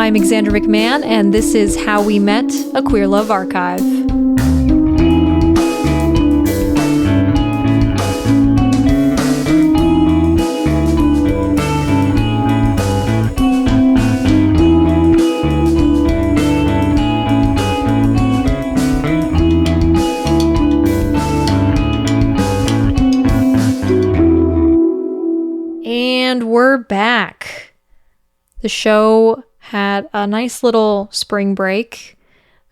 I'm Xander McMahon, and this is How We Met, a Queer Love Archive. And we're back. The show had a nice little spring break.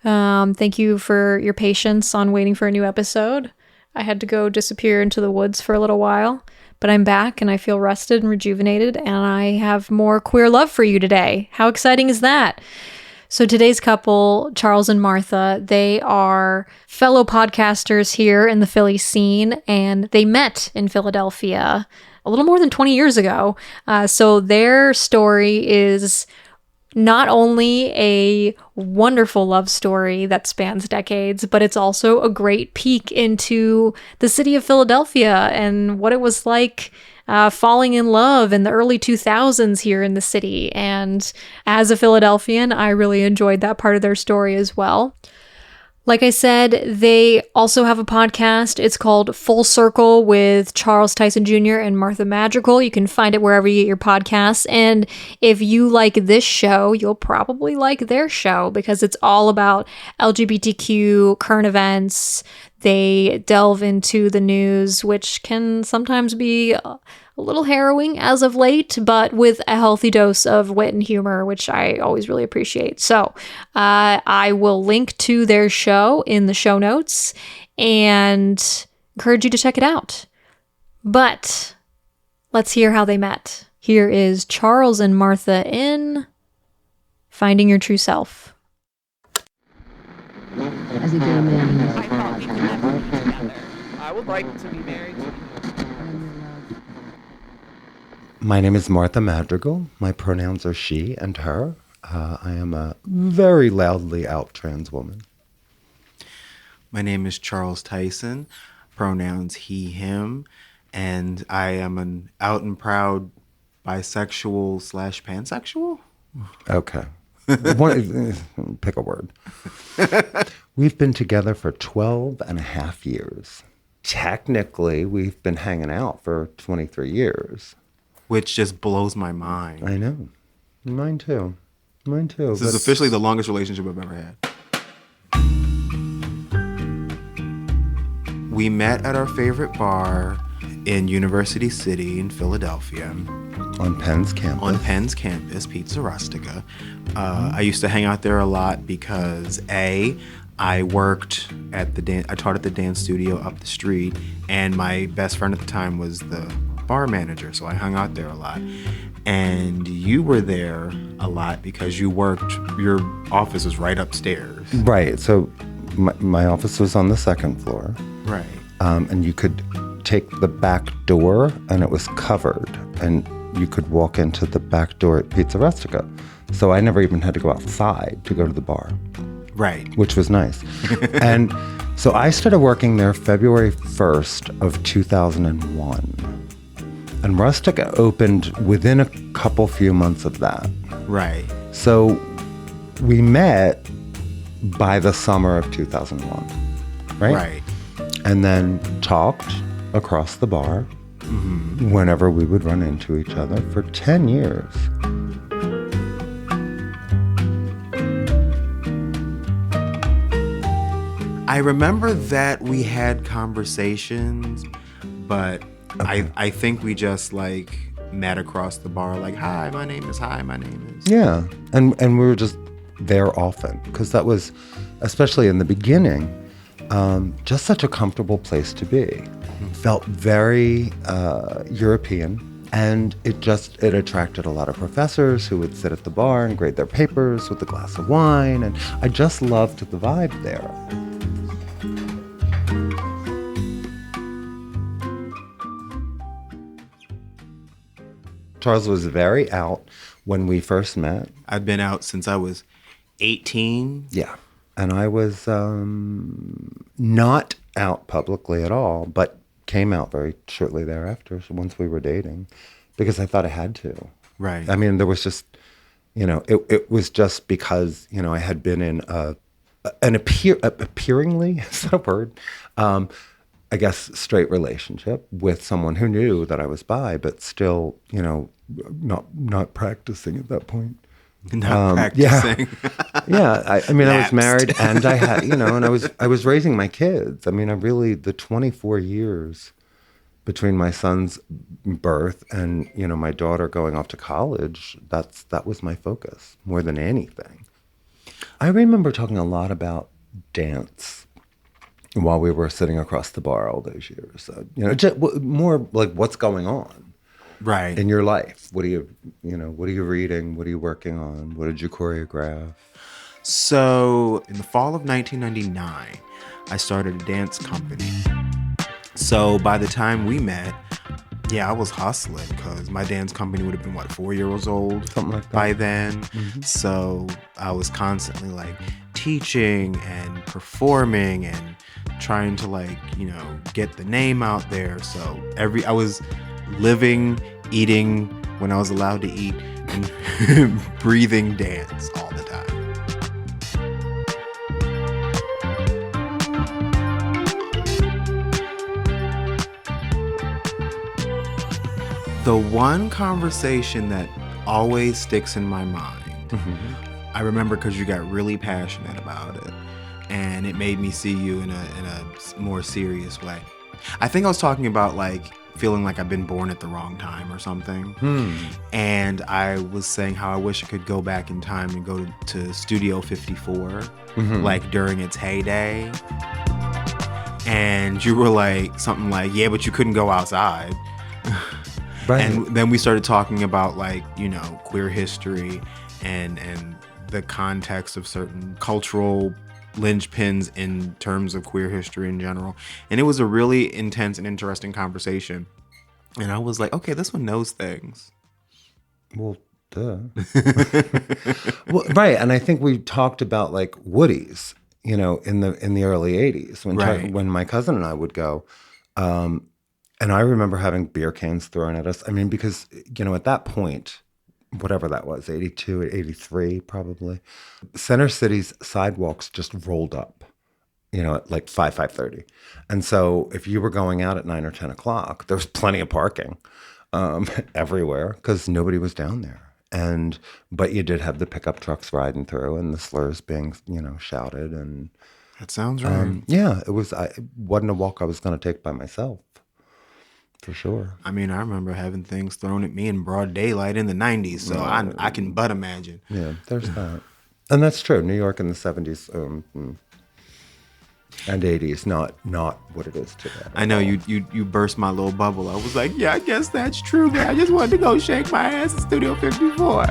Thank you for your patience on waiting for a new episode. I had to go disappear into the woods for a little while, but I'm back and I feel rested and rejuvenated, and I have more queer love for you today. How exciting is that? So today's couple, Charles and Martha, they are fellow podcasters here in the Philly scene, and they met in Philadelphia a little more than 20 years ago. So their story is not only a wonderful love story that spans decades, but it's also a great peek into the city of Philadelphia and what it was like falling in love in the early 2000s here in the city. And as a Philadelphian, I really enjoyed that part of their story as well. Like I said, they also have a podcast. It's called Full Circle with Charles Tyson Jr. and Martha Madrigal. You can find it wherever you get your podcasts. And if you like this show, you'll probably like their show because it's all about LGBTQ current events. They delve into the news, which can sometimes be a little harrowing as of late, but with a healthy dose of wit and humor, which I always really appreciate. So I will link to their show in the show notes and encourage you to check it out. But let's hear how they met. Here is Charles and Martha in Finding Your True Self. As a gay man, I thought we could never be together. I would like to be married to you. My name is Martha Madrigal. My pronouns are she and her. I am a very loudly out trans woman. My name is Charles Tyson, pronouns he, him, and I am an out and proud bisexual / pansexual. Okay. Pick a word. We've been together for 12 and a half years. Technically, we've been hanging out for 23 years. Which just blows my mind. I know. Mine too. This is officially the longest relationship I've ever had. We met at our favorite bar in University City in Philadelphia. On Penn's campus. Pizza Rustica. I used to hang out there a lot because I worked at I taught at the dance studio up the street, and my best friend at the time was the bar manager, so I hung out there a lot. And you were there a lot because your office was right upstairs. Right. So my office was on the second floor. Right. And you could take the back door, and it was covered, and you could walk into the back door at Pizza Rustica. So I never even had to go outside to go to the bar. Right. Which was nice. And so I started working there February 1st of 2001. And Rustica opened within a few months of that. Right. So we met by the summer of 2001, right? Right. And then talked across the bar whenever we would run into each other for 10 years. I remember that we had conversations, but okay. I think we just met across the bar, hi, my name is. Yeah, and we were just there often because that was, especially in the beginning, just such a comfortable place to be. Mm-hmm. Felt very European, and it attracted a lot of professors who would sit at the bar and grade their papers with a glass of wine, and I just loved the vibe there. Charles was very out when we first met. I'd been out since I was 18. Yeah. And I was not out publicly at all, but came out very shortly thereafter, so once we were dating, because I thought I had to. Right. I mean, there was just, It was just because, I had been in appearingly, is that a word? I guess straight relationship with someone who knew that I was bi, but still, not practicing at that point. Not practicing. Yeah. I mean, I was Lapsed. married and I had, and I was raising my kids. I mean, the 24 years between my son's birth and, my daughter going off to college, that was my focus more than anything. I remember talking a lot about dance while we were sitting across the bar all those years. Just more like what's going on Right. in your life. What are you reading? What are you working on? What did you choreograph? So in the fall of 1999, I started a dance company. So by the time we met, I was hustling because my dance company would have been 4 years old, Something like that. by then. So I was constantly teaching and performing and trying to get the name out there. So I was living, eating when I was allowed to eat, and breathing dance all the time. The one conversation that always sticks in my mind, I remember because you got really passionate about it, and it made me see you in a more serious way. I think I was talking about feeling like I've been born at the wrong time or something. And I was saying how I wish I could go back in time and go to Studio 54, during its heyday. And you were something yeah, but you couldn't go outside. Right. And then we started talking about queer history and the context of certain cultural linchpins in terms of queer history in general. And it was a really intense and interesting conversation. And I was like, okay, this one knows things. Well, duh. Well, right. And I think we talked about Woody's, in the early 80s when my cousin and I would go. And I remember having beer cans thrown at us. I mean, because, at that point, whatever that was, 82, 83 probably, Center City's sidewalks just rolled up, at 5:30. And so if you were going out at 9 or 10 o'clock, there was plenty of parking everywhere because nobody was down there. But you did have the pickup trucks riding through and the slurs being, shouted. And That sounds right. it wasn't a walk I was going to take by myself. For sure. I mean, I remember having things thrown at me in broad daylight in the 90s, so I can but imagine. Yeah, there's that. And that's true. New York in the 70s and 80s, not what it is today. I know you burst my little bubble. I was like, yeah, I guess that's true, man. I just wanted to go shake my ass at Studio 54.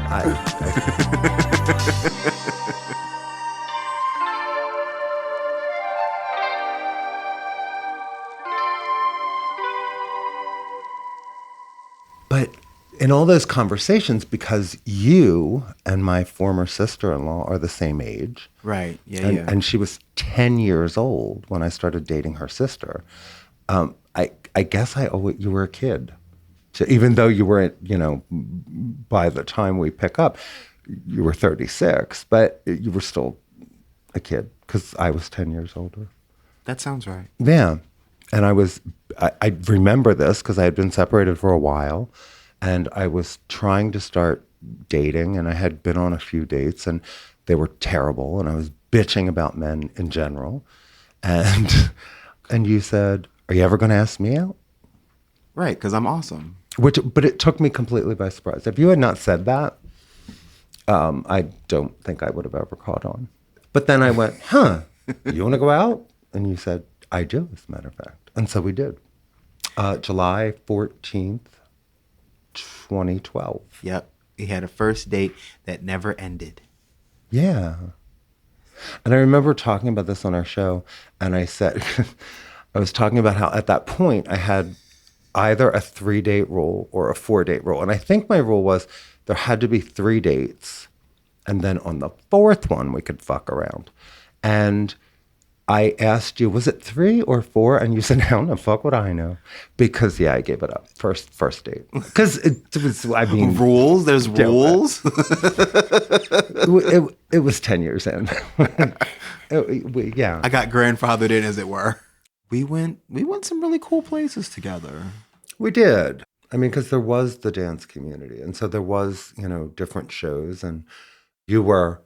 But in all those conversations, because you and my former sister-in-law are the same age. Right, yeah. And she was 10 years old when I started dating her sister. I guess you were a kid. So even though you weren't, by the time we pick up, you were 36, but you were still a kid because I was 10 years older. That sounds right. Yeah. And I remember this because I had been separated for a while and I was trying to start dating and I had been on a few dates and they were terrible and I was bitching about men in general. And you said, are you ever going to ask me out? Right, because I'm awesome. But it took me completely by surprise. If you had not said that, I don't think I would have ever caught on. But then I went, you want to go out? And you said, I do, as a matter of fact. And so we did. July 14th, 2012. Yep. We had a first date that never ended. Yeah. And I remember talking about this on our show, and I said, I was talking about how at that point I had either a 3-date rule or a 4-date rule. And I think my rule was there had to be 3 dates, and then on the 4th one we could fuck around. And I asked you, was it 3 or 4? And you said, how the fuck would I know? Because I gave it up first date. Because it was, I mean, Rules? There's rules? it was 10 years in. Yeah. I got grandfathered in, as it were. We went some really cool places together. We did. I mean, because there was the dance community. And so there was, different shows. And you were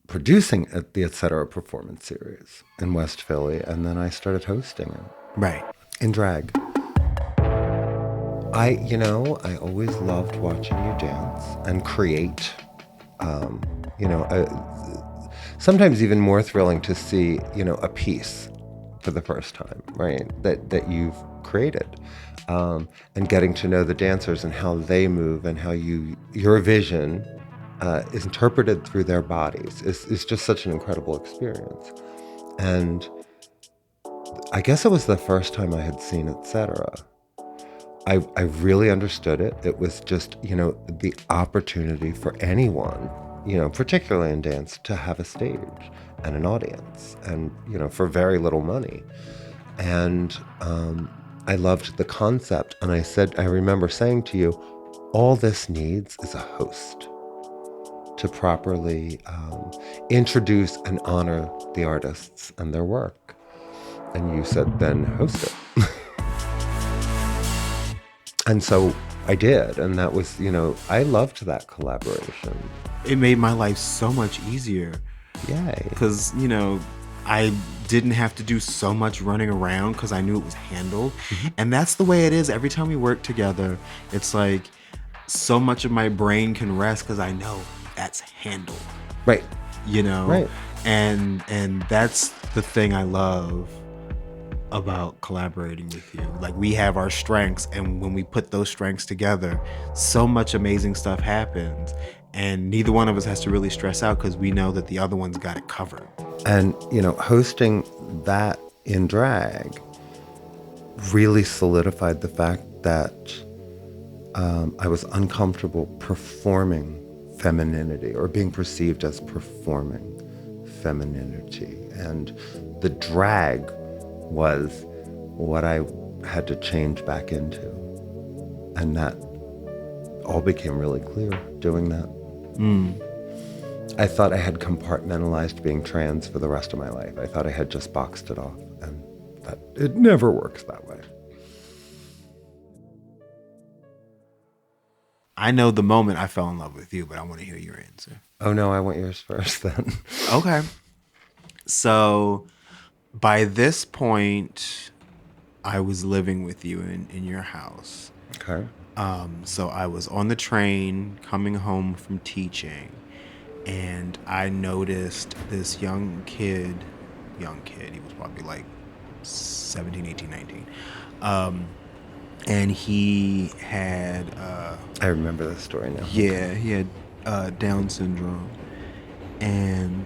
producing at the Et Cetera performance series in West Philly. And then I started hosting it. Right. In drag. I always loved watching you dance and create. Sometimes even more thrilling to see, a piece for the first time, right? That you've created, and getting to know the dancers and how they move and how your vision is interpreted through their bodies is just such an incredible experience. And I guess it was the first time I had seen Et Cetera. I really understood it. It was just, the opportunity for anyone, particularly in dance, to have a stage and an audience and, for very little money. And I loved the concept. And I remember saying to you, all this needs is a host to properly introduce and honor the artists and their work. And you said, then host it. And so I did. And that was, I loved that collaboration. It made my life so much easier. Yay. Because, I didn't have to do so much running around because I knew it was handled. Mm-hmm. And that's the way it is. Every time we work together, it's like so much of my brain can rest because I know that's handled. Right. Right. And that's the thing I love about collaborating with you. Like, we have our strengths, and when we put those strengths together, so much amazing stuff happens, and neither one of us has to really stress out because we know that the other one's got it covered. And hosting that in drag really solidified the fact that I was uncomfortable performing femininity or being perceived as performing femininity, and the drag was what I had to change back into. And that all became really clear doing that. I thought I had compartmentalized being trans for the rest of my life. I thought I had just boxed it off, and that it never works that way. I know the moment I fell in love with you, but I want to hear your answer. Oh no, I want yours first then. Okay. So by this point, I was living with you in your house. Okay. So I was on the train coming home from teaching, and I noticed this young kid, he was probably like 17, 18, 19. And he had... I remember this story now. Yeah, he had Down syndrome. And,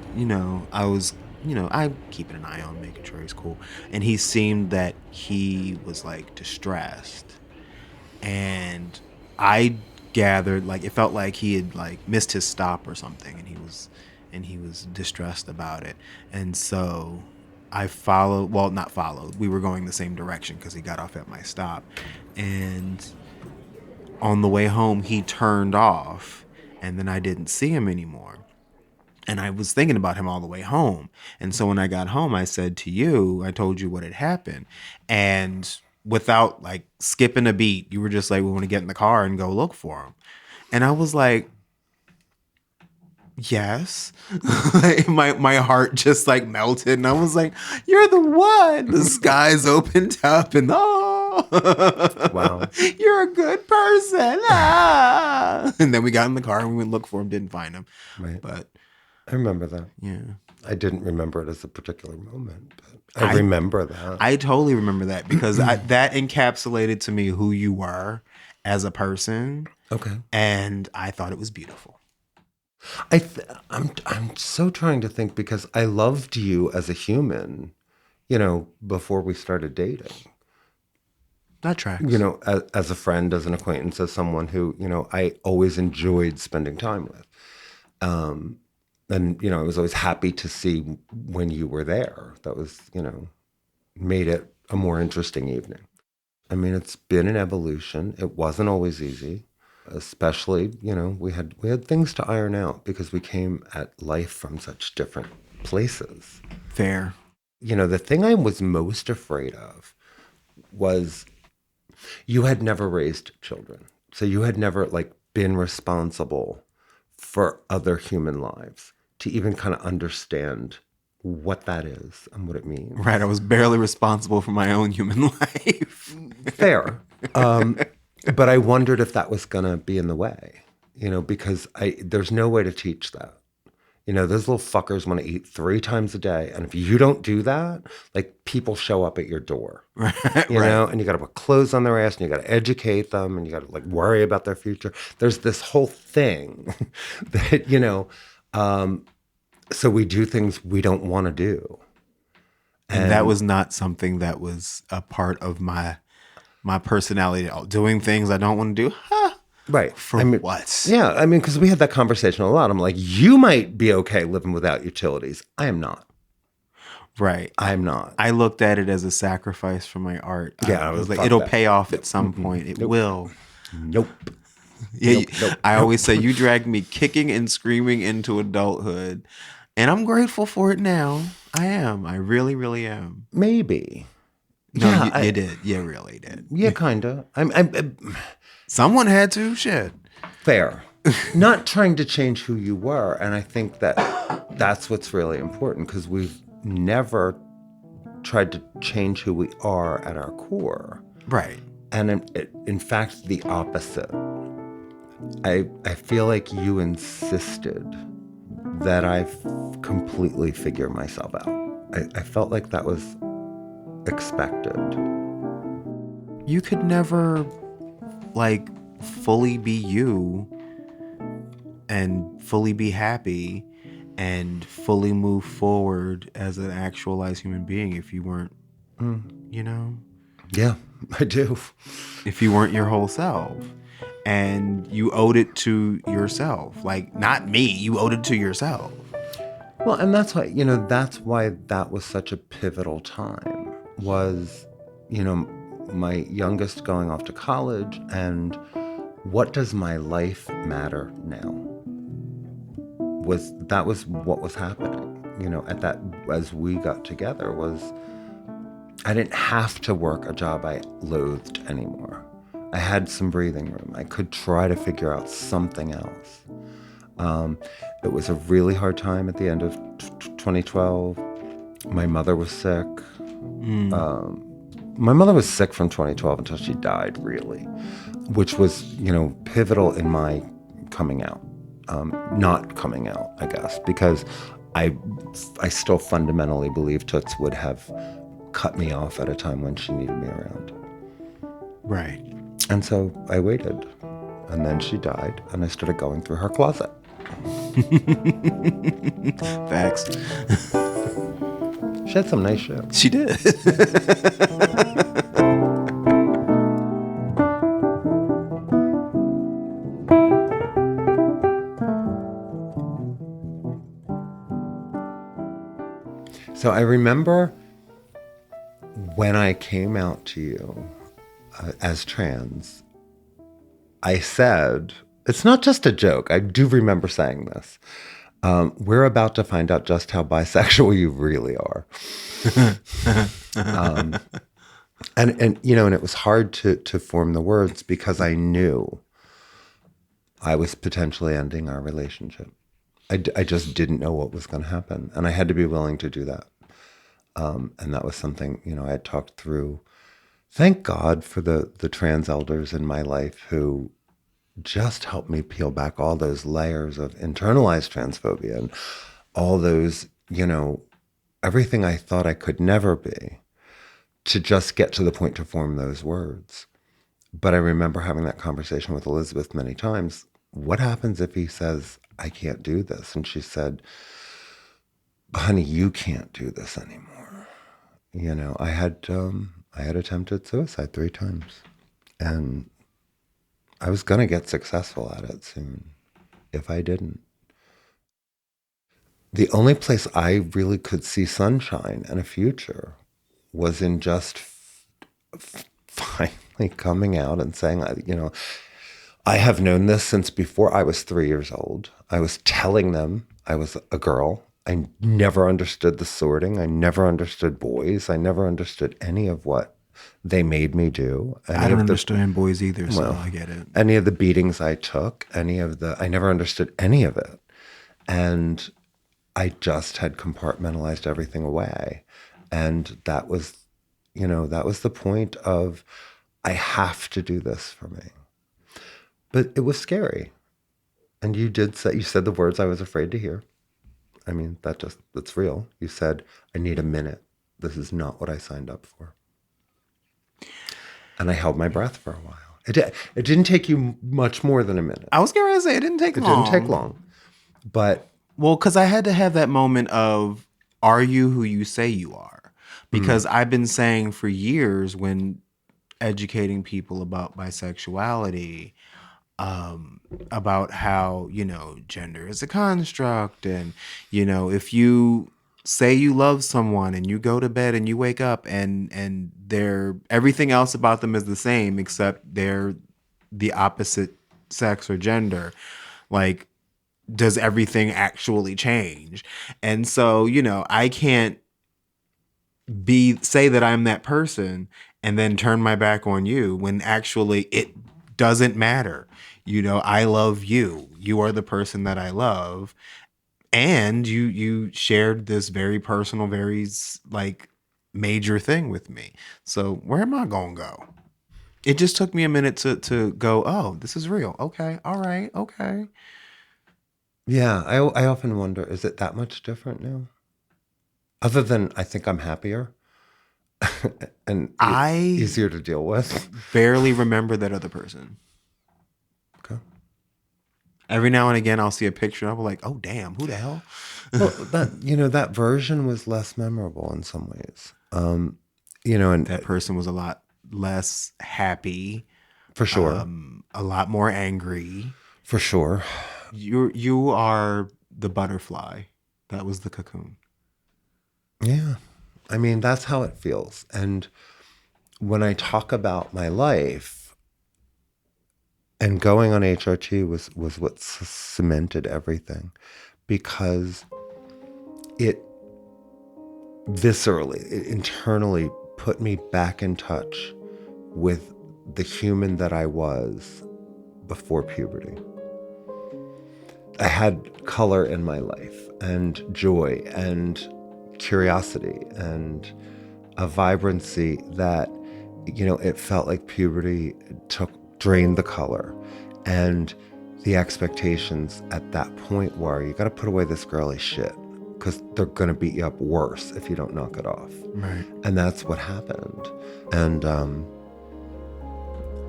I was... I'm keeping an eye on making sure he's cool. And he seemed that he was, like, distressed. And I gathered, like, it felt like he had, like, missed his stop or something. And he was distressed about it. And so I followed, well, not followed. We were going the same direction because he got off at my stop. And on the way home, he turned off. And then I didn't see him anymore. And I was thinking about him all the way home. And so when I got home, I said to you, I told you what had happened. And without like skipping a beat, you were just like, we want to get in the car and go look for him. And I was like, yes. my heart just like melted. And I was like, you're the one. The skies opened up and wow, you're a good person. And then we got in the car and we went look for him, didn't find him. Right. But I remember that. Yeah. I didn't remember it as a particular moment, but I remember that. I totally remember that because that encapsulated to me who you were as a person. Okay. And I thought it was beautiful. I'm so trying to think because I loved you as a human, before we started dating. That tracks. As a friend, as an acquaintance, as someone who, I always enjoyed spending time with. And, I was always happy to see when you were there. That was, made it a more interesting evening. I mean, it's been an evolution. It wasn't always easy, especially, we had things to iron out because we came at life from such different places. Fair. The thing I was most afraid of was you had never raised children. So you had never been responsible for other human lives to even kind of understand what that is and what it means. Right. I was barely responsible for my own human life. Fair. But I wondered if that was going to be in the way, because there's no way to teach that. Those little fuckers want to eat 3 times a day. And if you don't do that, people show up at your door, Right. And you got to put clothes on their ass and you got to educate them and you got to worry about their future. There's this whole thing that, so we do things we don't want to do. And that was not something that was a part of my personality at all. Doing things I don't want to do. Huh? Right. For what? Yeah. Because we had that conversation a lot. I'm like, you might be okay living without utilities. I am not. Right. I'm not. I looked at it as a sacrifice for my art. Yeah. I was like, it'll pay off at some point. It will. Nope. Yeah. I always say, you dragged me kicking and screaming into adulthood. And I'm grateful for it now. I am. I really, really am. Maybe. No, Yeah, you did. You really did. Yeah, kind of. I'm Someone had to. Shit. fair. Not trying to change who you were. And I think that's what's really important because we've never tried to change who we are at our core. Right. And in fact, the opposite. I feel like you insisted that I completely figure myself out. I felt like that was expected. You could never fully be you and fully be happy and fully move forward as an actualized human being if you weren't, Yeah, I do. if you weren't your whole self. And you owed it to yourself. Not me, you owed it to yourself. Well, and that's why, that was such a pivotal time was, my youngest going off to college and what does my life matter now? That was what was happening, at that, as we got together was, I didn't have to work a job I loathed anymore. I had some breathing room. I could try to figure out something else. It was a really hard time at the end of 2012. My mother was sick. My mother was sick from 2012 until she died, really, which was, pivotal in my coming out. Not coming out, I guess, because I still fundamentally believe Toots would have cut me off at a time when she needed me around. Right. And so I waited. And then she died, and I started going through her closet. Facts. She had some nice shit. She did. So I remember when I came out to you as trans, I said, it's not just a joke. I do remember saying this. We're about to find out just how bisexual you really are. And it was hard to form the words because I knew I was potentially ending our relationship. I just didn't know what was going to happen. And I had to be willing to do that. And that was something, I had talked through. Thank God for the trans elders in my life who just helped me peel back all those layers of internalized transphobia and all those, everything I thought I could never be, to just get to the point to form those words. But I remember having that conversation with Elizabeth many times. What happens if he says, I can't do this? And she said, honey, you can't do this anymore. I had attempted suicide 3 times, and I was going to get successful at it soon if I didn't. the only place I really could see sunshine and a future was in just finally coming out and saying, I have known this since before I was 3 years old. I was telling them I was a girl. I never understood the sorting. I never understood boys. I never understood any of what they made me do. I don't understand boys either, so I get it. Any of the beatings I took, I never understood any of it. And I just had compartmentalized everything away. And that was the point of, I have to do this for me. But it was scary. And you said the words I was afraid to hear. I mean, that's real. You said, I need a minute. This is not what I signed up for. And I held my breath for a while. It didn't take you much more than a minute. I was going to say, it didn't take long. It didn't take long. But... Well, because I had to have that moment of, are you who you say you are? Because I've been saying for years, when educating people about bisexuality, about how, gender is a construct. And, if you say you love someone and you go to bed and you wake up and everything else about them is the same, except they're the opposite sex or gender, like, does everything actually change? And so, I can't say that I'm that person and then turn my back on you when actually it doesn't matter. I love you. You are the person that I love. And you shared this very personal, very major thing with me. So where am I going to go? It just took me a minute to go, oh, this is real. Okay. All right. Okay. Yeah. I often wonder, is it that much different now? Other than I think I'm happier and easier to deal with. Barely remember that other person. Okay. Every now and again, I'll see a picture and I'll be like, oh, damn, who the hell? Well, that version was less memorable in some ways. And that person was a lot less happy. For sure. A lot more angry. For sure. You are the butterfly. That was the cocoon. Yeah. I mean, that's how it feels. And when I talk about my life, and going on HRT was what cemented everything, because it internally put me back in touch with the human that I was before puberty. I had color in my life and joy and curiosity and a vibrancy that, it felt like puberty drained the color. And the expectations at that point were, you got to put away this girly shit because they're going to beat you up worse if you don't knock it off. Right. And that's what happened. And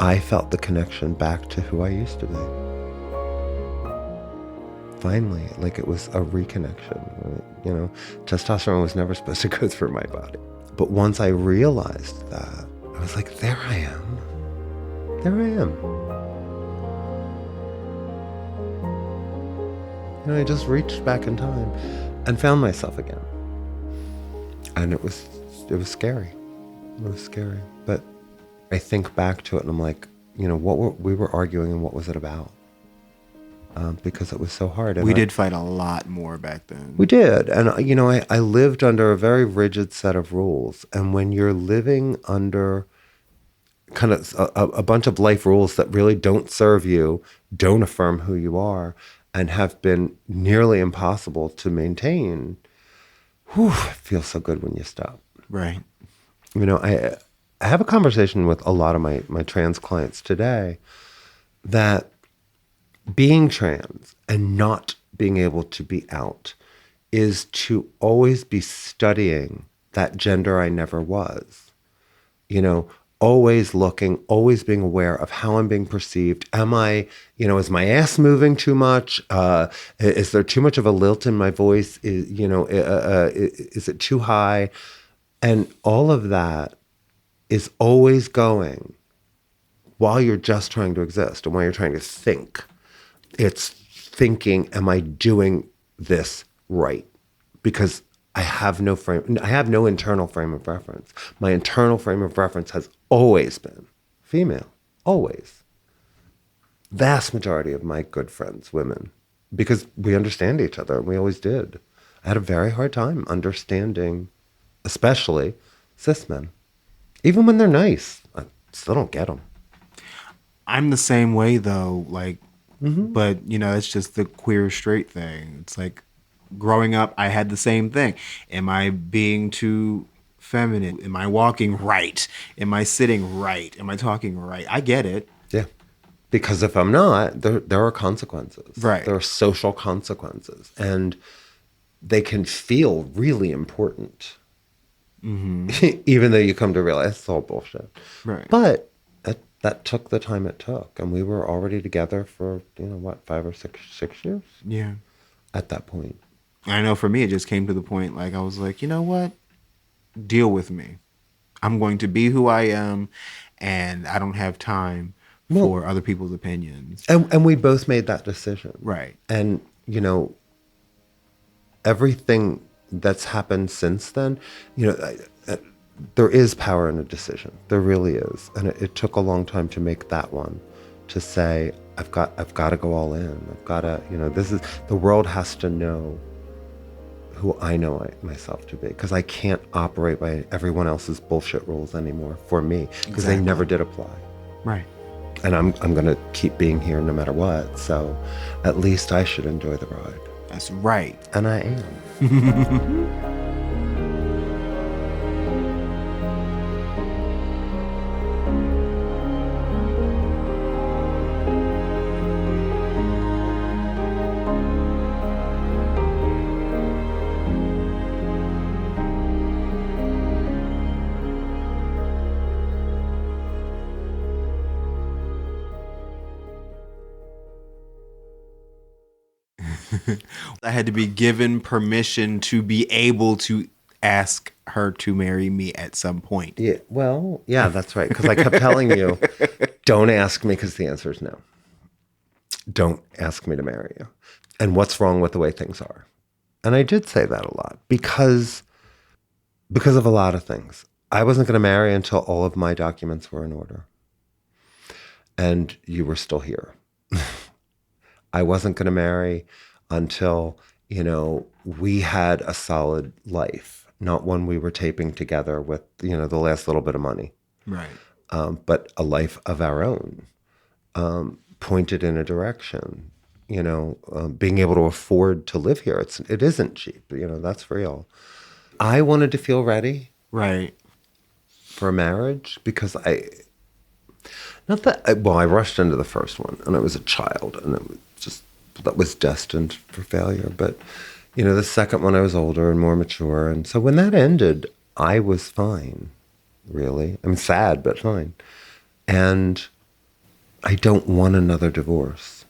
I felt the connection back to who I used to be. Finally, like it was a reconnection. Testosterone was never supposed to go through my body. But once I realized that, I was like, there I am. There I am. I just reached back in time and found myself again. And it was scary. It was scary. But I think back to it and I'm like, we were arguing and what was it about? Because it was so hard. And we did fight a lot more back then. We did. And, I lived under a very rigid set of rules. And when you're living under kind of a bunch of life rules that really don't serve you, don't affirm who you are, and have been nearly impossible to maintain, it feels so good when you stop. Right. I have a conversation with a lot of my trans clients today that being trans and not being able to be out is to always be studying that gender I never was. Always looking, always being aware of how I'm being perceived. Am I, is my ass moving too much? Is there too much of a lilt in my voice? Is it too high? And all of that is always going while you're just trying to exist and while you're trying to think. It's thinking, am I doing this right? because I have no internal frame of reference. My internal frame of reference has always been female, always. Vast majority of my good friends, women, because we understand each other, and we always did. I had a very hard time understanding, especially cis men. Even when they're nice, I still don't get them. I'm the same way though, like, but it's just the queer straight thing. It's like growing up, I had the same thing. Am I being too feminine? Am I walking right? Am I sitting right? Am I talking right? I get it. Yeah. Because if I'm not, there are consequences. Right. There are social consequences. And they can feel really important. Even though you come to realize it's all bullshit. Right. But that took the time it took. And we were already together for, 5 or 6 years? Yeah. At that point. I know for me, it just came to the point, like, I was like, you know what? Deal with me. I'm going to be who I am, and I don't have time for other people's opinions. And we both made that decision. Right. And, everything that's happened since then, there is power in a decision. There really is. And it took a long time to make that one, to say, I've got to go all in. I've got to, the world has to know who I know myself to be, because I can't operate by everyone else's bullshit rules anymore for me, because they never did apply. Right. And I'm going to keep being here no matter what. So at least I should enjoy the ride. That's right. And I am. I had to be given permission to be able to ask her to marry me at some point. Yeah, well, yeah, that's right. Because I kept telling you, don't ask me, because the answer is no. Don't ask me to marry you. And what's wrong with the way things are? And I did say that a lot because of a lot of things. I wasn't going to marry until all of my documents were in order. And you were still here. I wasn't going to marry until, we had a solid life, not one we were taping together with, the last little bit of money. Right. But a life of our own, pointed in a direction, being able to afford to live here. It isn't cheap, that's real. I wanted to feel ready. Right. For a marriage, because I rushed into the first one, and I was a child, and it was that was destined for failure. But, the second one I was older and more mature. And so when that ended, I was fine, really. I'm sad, but fine. And I don't want another divorce.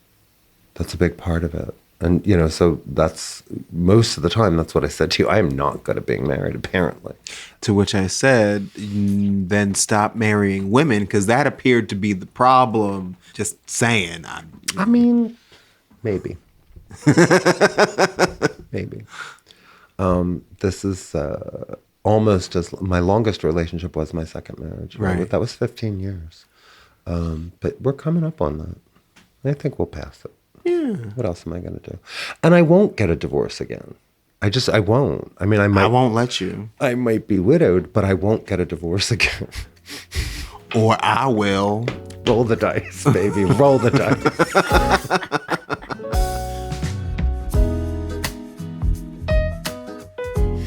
That's a big part of it. And, so that's, most of the time, that's what I said to you. I am not good at being married, apparently. To which I said, then stop marrying women, because that appeared to be the problem. Just saying. I mean, maybe. Maybe. This is almost as, my longest relationship was my second marriage. Right. That was 15 years. But we're coming up on that. I think we'll pass it. Yeah. What else am I going to do? And I won't get a divorce again. I won't. I mean, I won't let you. I might be widowed, but I won't get a divorce again. Or I will. Roll the dice, baby. Roll the dice.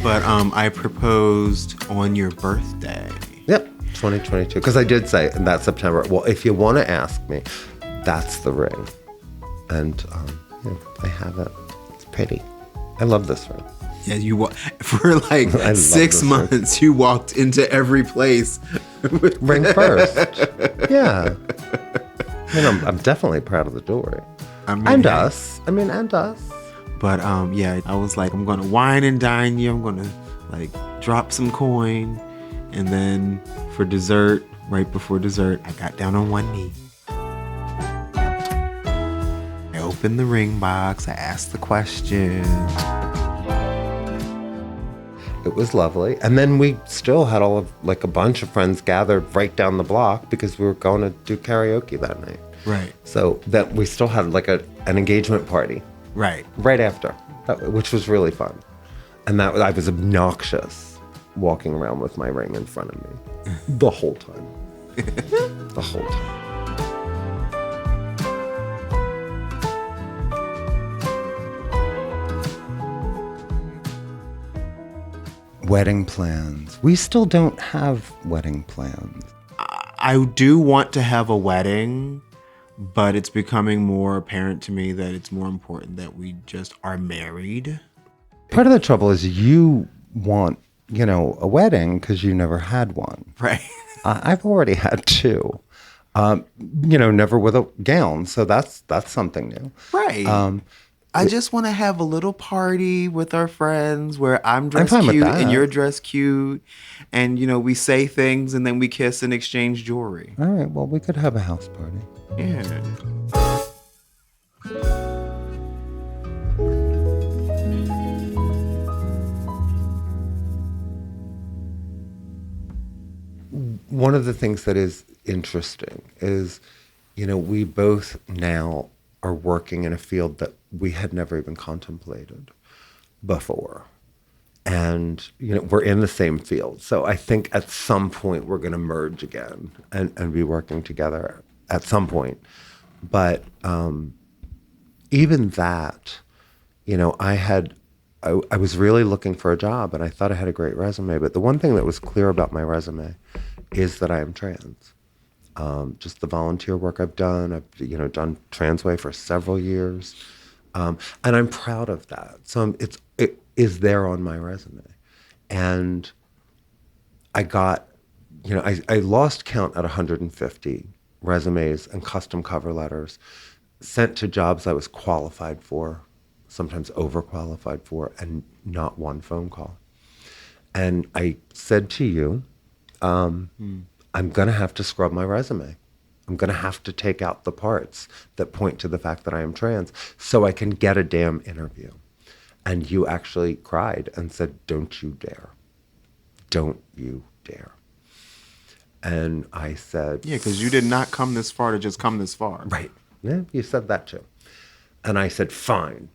But I proposed on your birthday. Yep, 2022. Because I did say in that September, well, if you want to ask me, that's the ring. And I have it. It's pretty. I love this ring. Yeah, for like 6 months, you walked into every place. Ring first. Yeah. I'm definitely proud of the jewelry. And us. But yeah, I was like, I'm gonna wine and dine you. I'm gonna like drop some coin, and then for dessert, right before dessert, I got down on one knee. I opened the ring box. I asked the question. It was lovely. And then we still had a bunch of friends gathered right down the block because we were going to do karaoke that night. Right. So that we still had an engagement party Right. right after, which was really fun. And I was obnoxious walking around with my ring in front of me the whole time. The whole time. Wedding plans. We still don't have wedding plans. I do want to have a wedding, but it's becoming more apparent to me that it's more important that we just are married. Part of the trouble is you want, a wedding because you never had one. Right. I've already had two. Never with a gown, so that's something new. Right. I just want to have a little party with our friends where I'm dressed fine with cute that. and you're dressed cute, and we say things and then we kiss and exchange jewelry. All right, well, we could have a house party. Yeah. One of the things that is interesting is, we both now are working in a field that we had never even contemplated before. And, we're in the same field. So I think at some point we're going to merge again and be working together at some point. But even that, I was really looking for a job and I thought I had a great resume. But the one thing that was clear about my resume is that I am trans. Just the volunteer work I've done. I've, done Transway for several years. And I'm proud of that. So it is there on my resume. And I got, I lost count at 150 resumes and custom cover letters sent to jobs I was qualified for, sometimes overqualified for, and not one phone call. And I said to you, I'm going to have to scrub my resume. I'm going to have to take out the parts that point to the fact that I am trans so I can get a damn interview. And you actually cried and said, don't you dare. Don't you dare. And I said... Yeah, because you did not come this far to just come this far. Right. Yeah, you said that too. And I said, fine.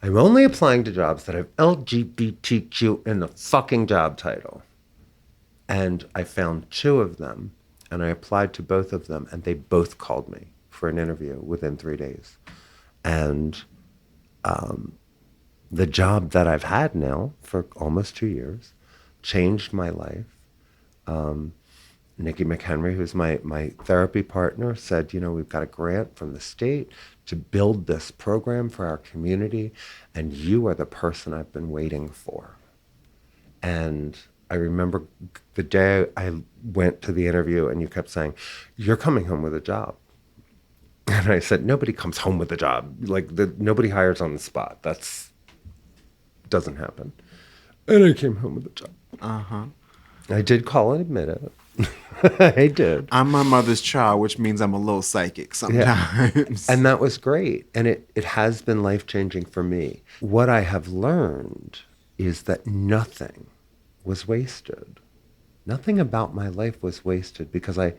I'm only applying to jobs that have LGBTQ in the fucking job title. And I found two of them, and I applied to both of them, and they both called me for an interview within 3 days. And the job that I've had now for almost 2 years changed my life. Nikki McHenry, who's my therapy partner, said, we've got a grant from the state to build this program for our community, and you are the person I've been waiting for. And I remember the day I went to the interview and you kept saying, you're coming home with a job. And I said, nobody comes home with a job. Nobody hires on the spot. Doesn't happen. And I came home with a job. Uh-huh. I did call and admit it. I did. I'm my mother's child, which means I'm a little psychic sometimes. And that was great. And it has been life-changing for me. What I have learned is that nothing was wasted. Nothing about my life was wasted because I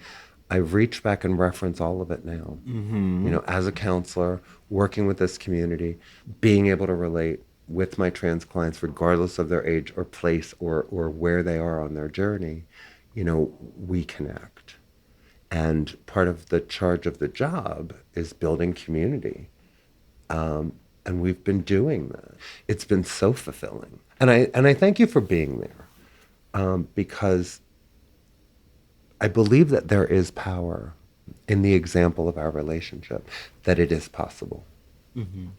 reach back and reference all of it now. Mm-hmm. As a counselor, working with this community, being able to relate with my trans clients, regardless of their age or place or where they are on their journey, we connect. And part of the charge of the job is building community. And we've been doing that. It's been so fulfilling. And I thank you for being there, because I believe that there is power in the example of our relationship, that it is possible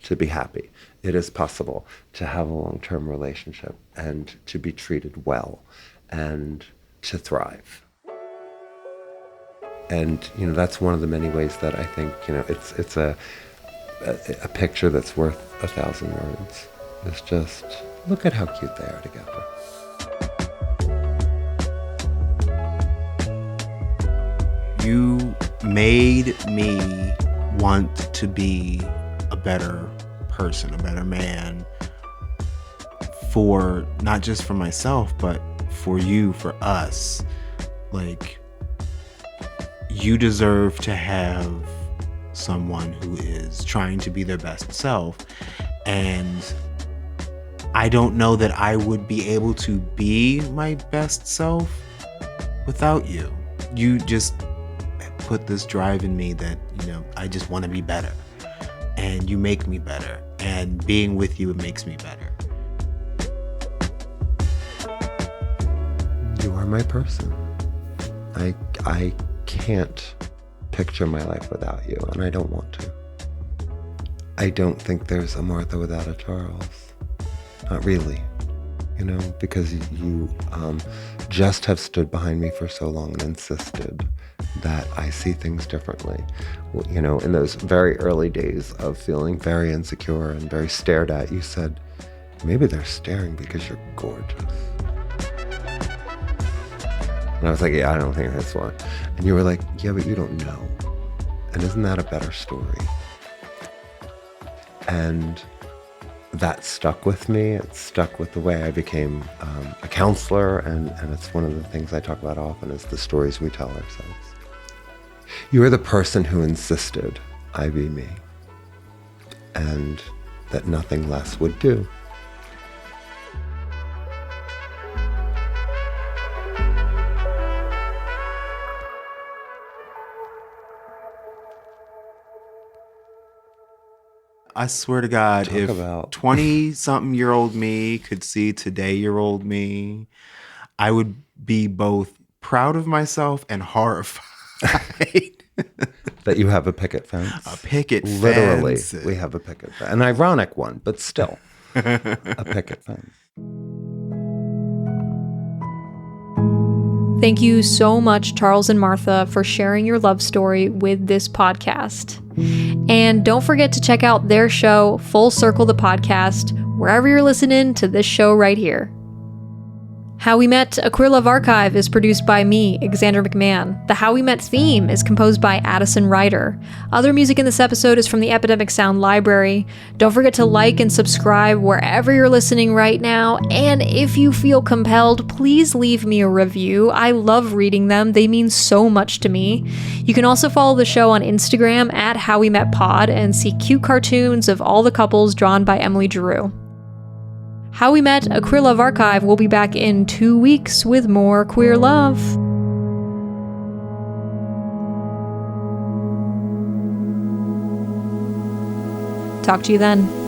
to be happy. It is possible to have a long-term relationship and to be treated well and to thrive. And, that's one of the many ways that I think, it's a picture that's worth 1,000 words. It's just, look at how cute they are together. You made me want to be a better person, a better man for not just for myself, but for you, for us. Like, you deserve to have someone who is trying to be their best self. And I don't know that I would be able to be my best self without you. You just put this drive in me that, you know, I just want to be better. And you make me better. And being with you, it makes me better. You are my person. I can't picture my life without you, and I don't want to. I don't think there's a Martha without a Charles. Not really. You know, because you just have stood behind me for so long and insisted that I see things differently. Well, you know, in those very early days of feeling very insecure and very stared at, you said, maybe they're staring because you're gorgeous. And I was like, yeah, I don't think that's why. And you were like, yeah, but you don't know. And isn't that a better story? And that stuck with me. It stuck with the way I became a counselor. And it's one of the things I talk about often is the stories we tell ourselves. You were the person who insisted I be me. And that nothing less would do. I swear to God, Talk if about- 20-something-year-old me could see today-year-old me, I would be both proud of myself and horrified. That you have a picket fence. A picket Literally, fence. we have a picket fence. An ironic one, but still, a picket fence. Thank you so much, Charles and Martha, for sharing your love story with this podcast. And don't forget to check out their show, Full Circle the Podcast, wherever you're listening to this show right here. How We Met, A Queer Love Archive is produced by me, Xander McMahon. The How We Met theme is composed by Addison Ryder. Other music in this episode is from the Epidemic Sound Library. Don't forget to like and subscribe wherever you're listening right now. And if you feel compelled, please leave me a review. I love reading them. They mean so much to me. You can also follow the show on Instagram at How We Met Pod and see cute cartoons of all the couples drawn by Emily Giroux. How We Met, A Queer Love Archive will be back in 2 weeks with more queer love. Talk to you then.